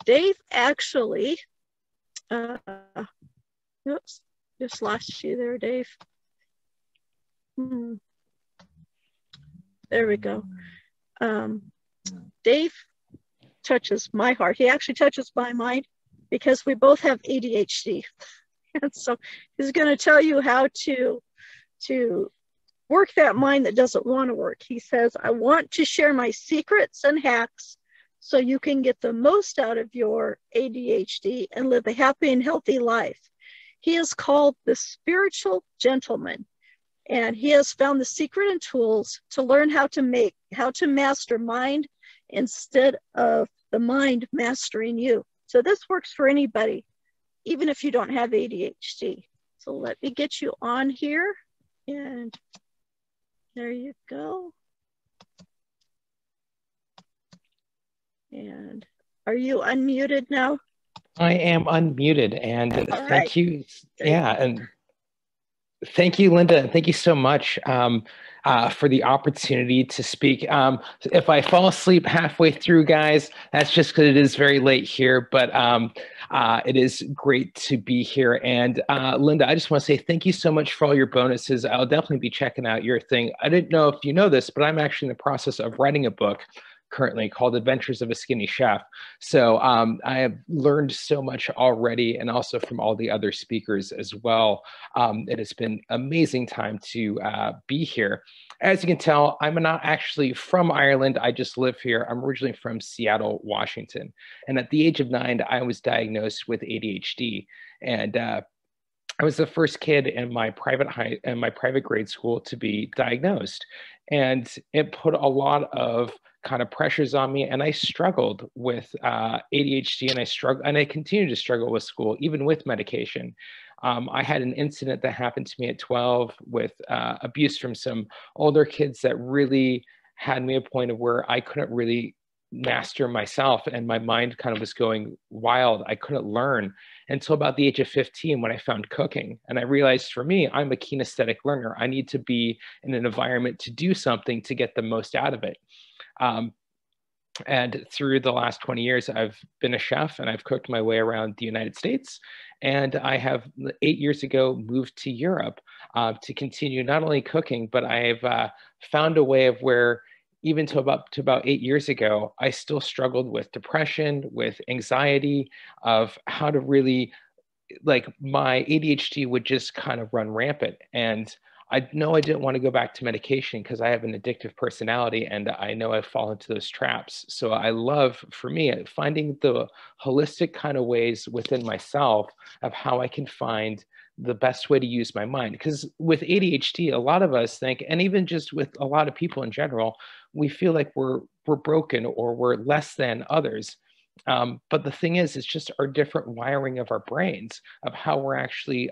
Dave actually, oops, just lost you there, Dave. There we go. Dave touches my heart. He actually touches my mind because we both have ADHD. And so he's going to tell you how to work that mind that doesn't want to work. He says, I want to share my secrets and hacks so you can get the most out of your ADHD and live a happy and healthy life. He is called the spiritual gentleman, and he has found the secret and tools to learn how to master mind instead of the mind mastering you. So this works for anybody, even if you don't have ADHD. So let me get you on here, and there you go. And are you unmuted now? I am unmuted, and thank you. Yeah, and thank you, Linda, and thank you so much for the opportunity to speak. If I fall asleep halfway through, guys, that's just because it is very late here, but it is great to be here. And Linda, I just want to say thank you so much for all your bonuses. I'll definitely be checking out your thing. I didn't know if you know this, but I'm actually in the process of writing a book currently called Adventures of a Skinny Chef. So I have learned so much already, and also from all the other speakers as well. It has been amazing time to be here. As you can tell, I'm not actually from Ireland. I just live here. I'm originally from Seattle, Washington. And at the age of 9, I was diagnosed with ADHD. And I was the first kid in my private grade school to be diagnosed. And it put a lot of kind of pressures on me, and I struggled with ADHD, and I continue to struggle with school, even with medication. I had an incident that happened to me at 12 with abuse from some older kids that really had me at a point of where I couldn't really master myself, and my mind kind of was going wild. I couldn't learn until about the age of 15 when I found cooking. And I realized for me, I'm a kinesthetic learner. I need to be in an environment to do something to get the most out of it. And through the last 20 years, I've been a chef, and I've cooked my way around the United States. And I have 8 years ago moved to Europe to continue not only cooking, but I've found a way of where even to about 8 years ago, I still struggled with depression, with anxiety, of how to really, like, my ADHD would just kind of run rampant. And I know I didn't want to go back to medication because I have an addictive personality, and I know I fall into those traps. So I love, for me, finding the holistic kind of ways within myself of how I can find the best way to use my mind. Because with ADHD, a lot of us think, and even just with a lot of people in general, we feel like we're broken or we're less than others. But the thing is, it's just our different wiring of our brains, of how we're actually,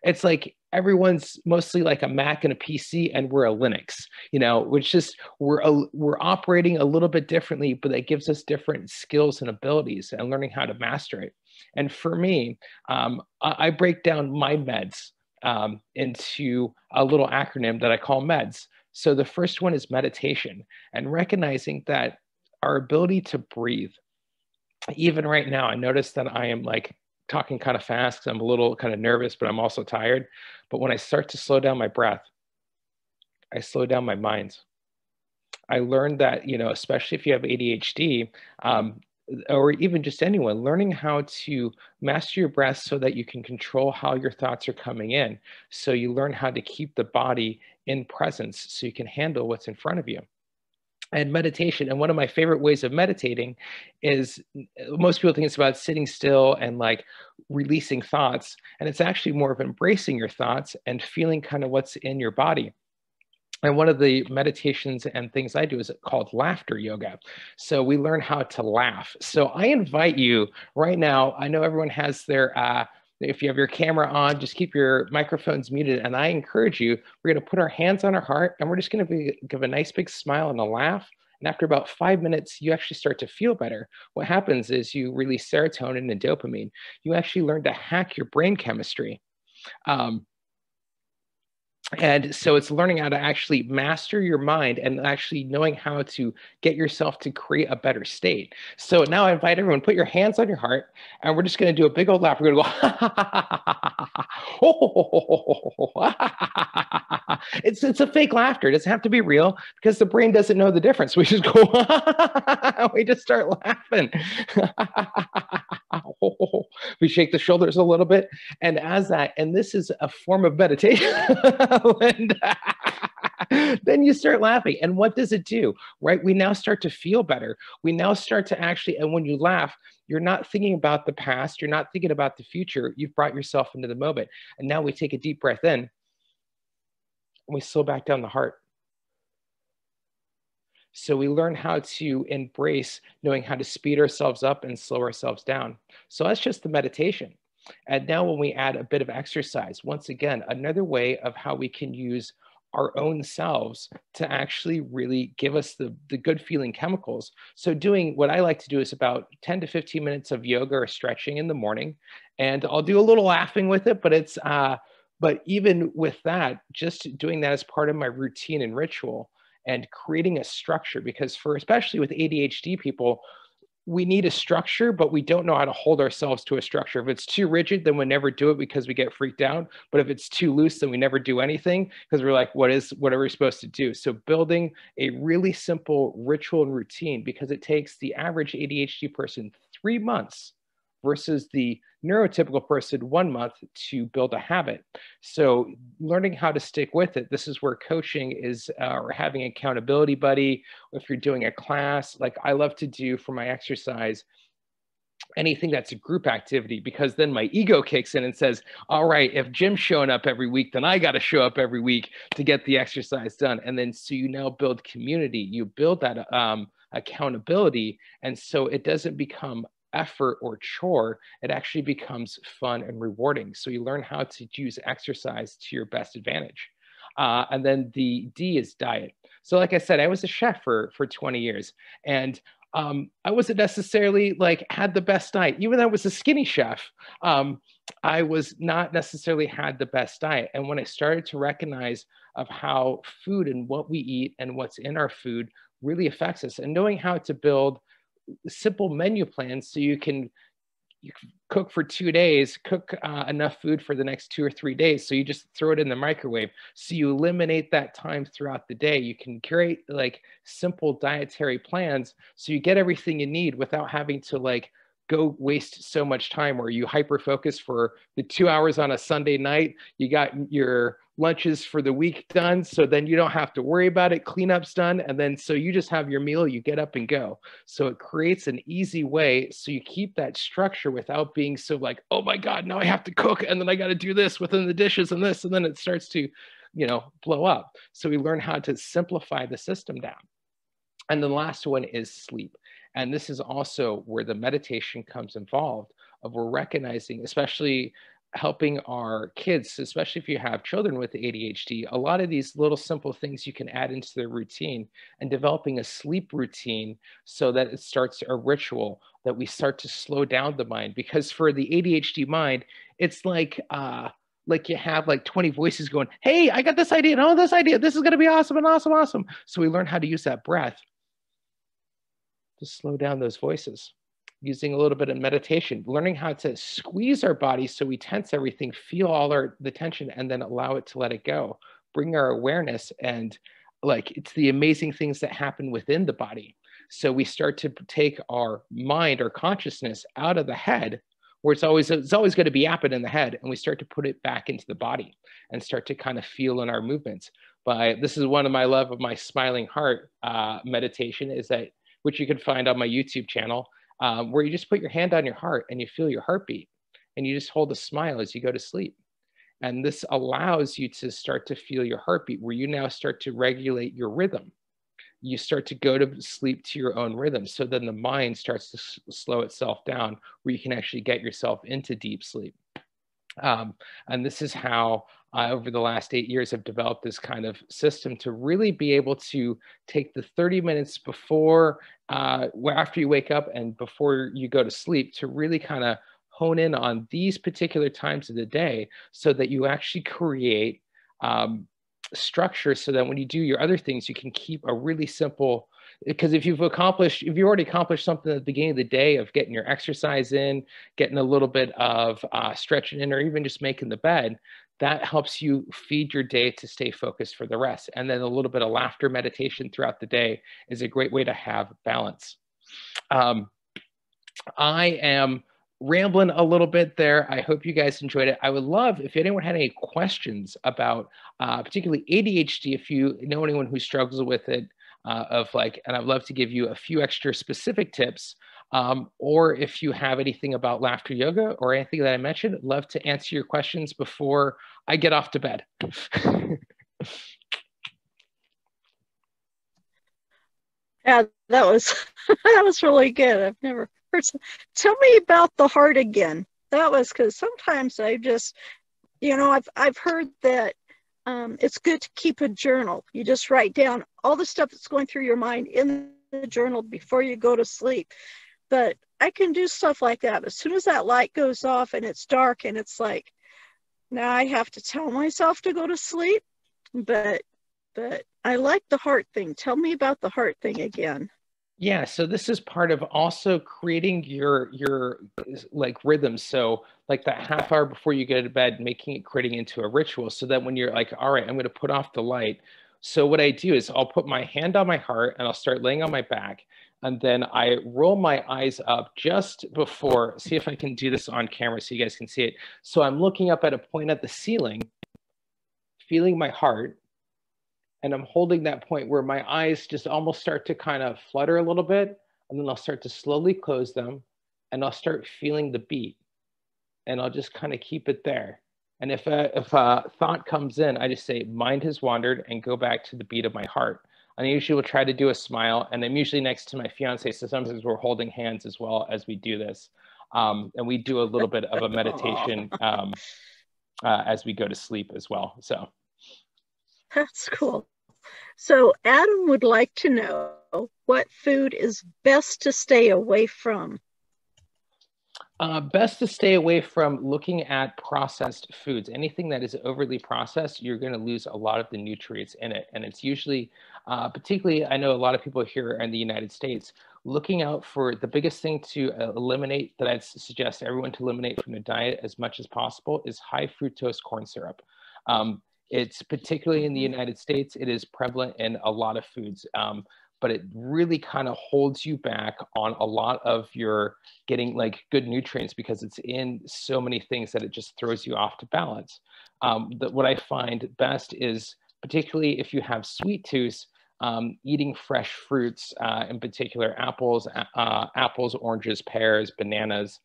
it's like everyone's mostly like a Mac and a PC, and we're a Linux, you know, which just, we're operating a little bit differently, but that gives us different skills and abilities and learning how to master it. And for me, I break down my meds into a little acronym that I call MEDS. So the first one is meditation, and recognizing that our ability to breathe, even right now, I notice that I am like talking kind of fast. I'm a little kind of nervous, but I'm also tired. But when I start to slow down my breath, I slow down my mind. I learned that, you know, especially if you have ADHD, or even just anyone, learning how to master your breath so that you can control how your thoughts are coming in. So you learn how to keep the body in presence so you can handle what's in front of you. And meditation, and one of my favorite ways of meditating is, most people think it's about sitting still and like releasing thoughts, and it's actually more of embracing your thoughts and feeling kind of what's in your body. And one of the meditations and things I do is called laughter yoga. So we learn how to laugh. So I invite you right now, I know everyone has their, if you have your camera on, just keep your microphones muted. And I encourage you, we're going to put our hands on our heart, and we're just going to give a nice big smile and a laugh. And after about 5 minutes, you actually start to feel better. What happens is you release serotonin and dopamine. You actually learn to hack your brain chemistry. And so it's learning how to actually master your mind and actually knowing how to get yourself to create a better state. So now I invite everyone, put your hands on your heart, and we're just going to do a big old laugh. We're going to go, it's a fake laughter. It doesn't have to be real because the brain doesn't know the difference. We just go, we just start laughing. We shake the shoulders a little bit. And as that, and this is a form of meditation, Linda, then you start laughing. And what does it do, right? We now start to feel better. We now start to actually, and when you laugh, you're not thinking about the past. You're not thinking about the future. You've brought yourself into the moment. And now we take a deep breath in and we slow back down the heart. So we learn how to embrace knowing how to speed ourselves up and slow ourselves down. So that's just the meditation. And now when we add a bit of exercise, once again, another way of how we can use our own selves to actually really give us the good feeling chemicals. So doing what I like to do is about 10 to 15 minutes of yoga or stretching in the morning. And I'll do a little laughing with it, but it's, but even with that, just doing that as part of my routine and ritual and creating a structure, because for, especially with ADHD people, we need a structure, but we don't know how to hold ourselves to a structure. If it's too rigid, then we never do it because we get freaked out. But if it's too loose, then we never do anything because we're like, what are we supposed to do? So building a really simple ritual and routine, because it takes the average ADHD person 3 months versus the neurotypical person 1 month to build a habit. So learning how to stick with it, this is where coaching is, or having an accountability buddy. If you're doing a class, like I love to do for my exercise, anything that's a group activity, because then my ego kicks in and says, all right, if Jim's showing up every week, then I got to show up every week to get the exercise done. And then so you now build community, you build that accountability. And so it doesn't become effort or chore, it actually becomes fun and rewarding. So you learn how to use exercise to your best advantage. And then the D is diet. So like I said, I was a chef for 20 years, and I wasn't necessarily like had the best diet. Even though I was a skinny chef, I was not necessarily had the best diet. And when I started to recognize of how food and what we eat and what's in our food really affects us, and knowing how to build simple menu plans so you can cook for 2 days, cook enough food for the next 2 or 3 days. So you just throw it in the microwave. So you eliminate that time throughout the day. You can create like simple dietary plans so you get everything you need without having to like go waste so much time where you hyper focus for the 2 hours on a Sunday night. You got your lunches for the week done, so then you don't have to worry about it. Cleanup's done, and then so you just have your meal, you get up and go. So it creates an easy way so you keep that structure without being so like, oh my God, now I have to cook, and then I got to do this within the dishes and this, and then it starts to, blow up. So we learn how to simplify the system down. And the last one is sleep. And this is also where the meditation comes involved, of we're recognizing, especially helping our kids, especially if you have children with ADHD, a lot of these little simple things you can add into their routine, and developing a sleep routine so that it starts a ritual that we start to slow down the mind. Because for the ADHD mind, it's like you have like 20 voices going, hey, I got this idea, and oh, this idea, this is going to be awesome and awesome, awesome. So we learn how to use that breath to slow down those voices, using a little bit of meditation, learning how to squeeze our body so we tense everything, feel all the tension, and then allow it to let it go, bring our awareness, and like it's the amazing things that happen within the body. So we start to take our mind, our consciousness out of the head, where it's always going to be happening in the head, and we start to put it back into the body and start to kind of feel in our movements. But this is one of my love of my smiling heart meditation, is that, which you can find on my YouTube channel, where you just put your hand on your heart and you feel your heartbeat, and you just hold a smile as you go to sleep. And this allows you to start to feel your heartbeat, where you now start to regulate your rhythm. You start to go to sleep to your own rhythm. So then the mind starts to slow itself down, where you can actually get yourself into deep sleep. And this is how over the last 8 years I've developed this kind of system to really be able to take the 30 minutes before, after you wake up and before you go to sleep, to really kind of hone in on these particular times of the day, so that you actually create structure so that when you do your other things, you can keep a really simple, because if you've already accomplished something at the beginning of the day of getting your exercise in, getting a little bit of stretching in, or even just making the bed, that helps you feed your day to stay focused for the rest. And then a little bit of laughter meditation throughout the day is a great way to have balance. I am rambling a little bit there. I hope you guys enjoyed it. I would love if anyone had any questions about particularly ADHD, if you know anyone who struggles with it, and I'd love to give you a few extra specific tips, or if you have anything about laughter yoga or anything that I mentioned, I'd love to answer your questions before I get off to bed. Yeah, that was that was really good. I've never heard some. Tell me about the heart again. That was because sometimes I just, I've heard that it's good to keep a journal. You just write down all the stuff that's going through your mind in the journal before you go to sleep. But I can do stuff like that. As soon as that light goes off and it's dark and it's like, now I have to tell myself to go to sleep. But I like the heart thing. Tell me about the heart thing again. Yeah, so this is part of also creating your like rhythms. So like that half hour before you go to bed, creating into a ritual so that when you're like, all right, I'm going to put off the light. So what I do is I'll put my hand on my heart and I'll start laying on my back. And then I roll my eyes up just before, see if I can do this on camera so you guys can see it. So I'm looking up at a point at the ceiling, feeling my heart. And I'm holding that point where my eyes just almost start to kind of flutter a little bit. And then I'll start to slowly close them and I'll start feeling the beat. And I'll just kind of keep it there. And if a thought comes in, I just say, mind has wandered, and go back to the beat of my heart. And I usually will try to do a smile. And I'm usually next to my fiance. So sometimes we're holding hands as well as we do this. And we do a little bit of a meditation as we go to sleep as well. So. That's cool. So Adam would like to know what food is best to stay away from. Best to stay away from looking at processed foods. Anything that is overly processed, you're going to lose a lot of the nutrients in it. And it's usually, particularly, I know a lot of people here in the United States, looking out for the biggest thing to eliminate, that I'd suggest everyone to eliminate from their diet as much as possible, is high fructose corn syrup. It's particularly in the United States, it is prevalent in a lot of foods, but it really kind of holds you back on a lot of your getting like good nutrients because it's in so many things that it just throws you off to balance. What I find best is, particularly if you have sweet tooth, eating fresh fruits, in particular apples, oranges, pears, bananas,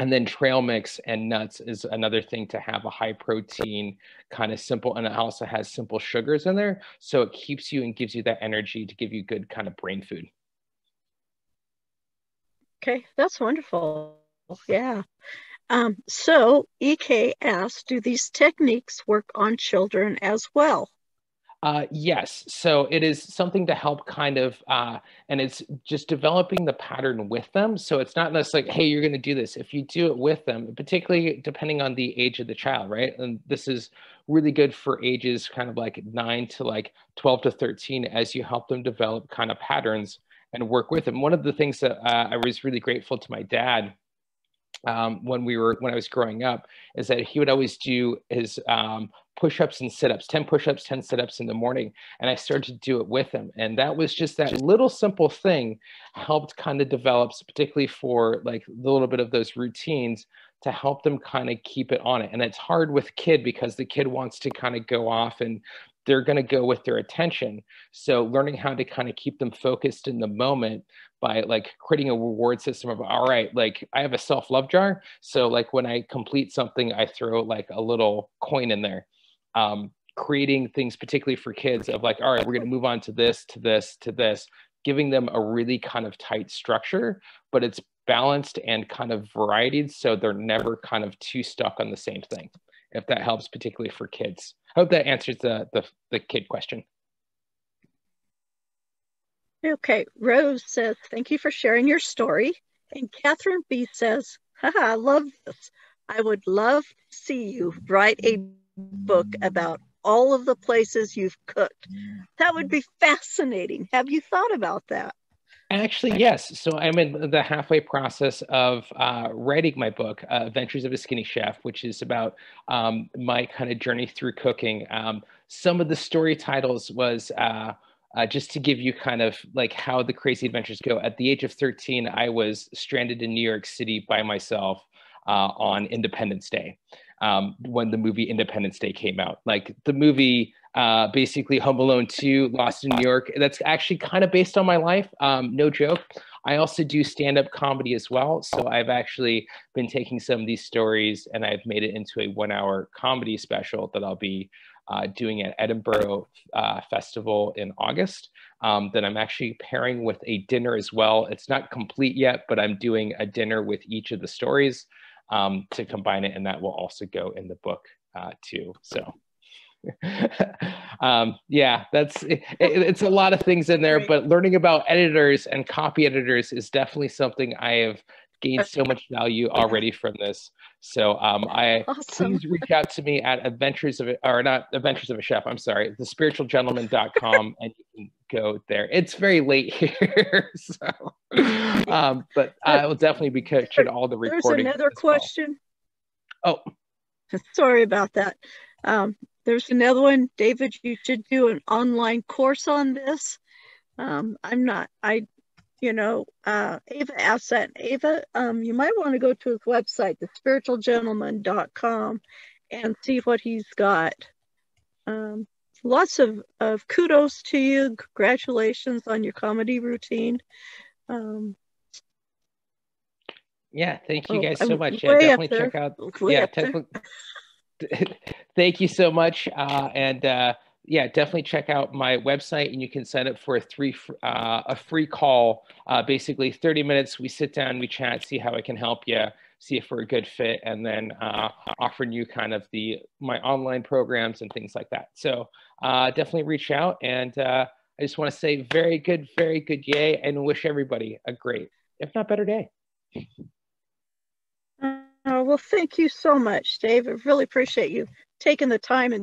and then trail mix and nuts is another thing to have a high protein, kind of simple, and it also has simple sugars in there. So it keeps you and gives you that energy to give you good kind of brain food. Okay, that's wonderful. Yeah. So EK asks, do these techniques work on children as well? Yes. So it is something to help kind of, and it's just developing the pattern with them. So it's not necessarily, hey, you're going to do this. If you do it with them, particularly depending on the age of the child, right? And this is really good for ages kind of like 9 to like 12 to 13 as you help them develop kind of patterns and work with them. One of the things that I was really grateful to my dad when I was growing up, is that he would always do his push-ups and sit-ups, 10 push-ups, 10 sit-ups in the morning. And I started to do it with him. And that was just that little simple thing helped kind of develop, particularly for like a little bit of those routines, to help them kind of keep it on it. And it's hard with kid because the kid wants to kind of go off and they're going to go with their attention. So learning how to kind of keep them focused in the moment by like creating a reward system of, all right, like I have a self-love jar. So like when I complete something, I throw like a little coin in there. Creating things particularly for kids of like, all right, we're going to move on to this, to this, to this, giving them a really kind of tight structure, but it's balanced and kind of varied. So they're never kind of too stuck on the same thing, if that helps, particularly for kids. I hope that answers the kid question. Okay, Rose says, thank you for sharing your story. And Catherine B says, haha, I love this. I would love to see you write a book about all of the places you've cooked. That would be fascinating. Have you thought about that? Actually, yes. So I'm in the halfway process of writing my book, Adventures of a Skinny Chef, which is about my kind of journey through cooking. Some of the story titles was just to give you kind of like how the crazy adventures go. At the age of 13, I was stranded in New York City by myself on Independence Day, when the movie Independence Day came out. Like the movie, basically Home Alone 2, Lost in New York. That's actually kind of based on my life. No joke. I also do stand-up comedy as well. So I've actually been taking some of these stories and I've made it into a 1-hour comedy special that I'll be doing at Edinburgh Festival in August. That I'm actually pairing with a dinner as well. It's not complete yet, but I'm doing a dinner with each of the stories to combine it, and that will also go in the book too. So yeah, it's a lot of things in there, but learning about editors and copy editors is definitely something I have gained so much value already from this. So awesome. Please reach out to me at Adventures of a Chef, I'm sorry, thespiritualgentleman.com, and you can go there. It's very late here, so but I will definitely be catching all the recordings. There's another question. Oh, sorry about that. There's another one. David, you should do an online course on this. Ava asked that. Ava, you might want to go to his website, thespiritualgentleman.com, and see what he's got. Lots of kudos to you. Congratulations on your comedy routine. Yeah, thank you guys so much. Yeah, definitely check out. Yeah, thank you so much. Yeah, definitely check out my website, and you can sign up for a free call. Basically 30 minutes, we sit down, we chat, see how I can help you, see if we're a good fit, and then offering you kind of my online programs and things like that. So definitely reach out, and I just want to say very good yay, and wish everybody a great, if not better, day. Well, thank you so much, Dave. I really appreciate you taking the time and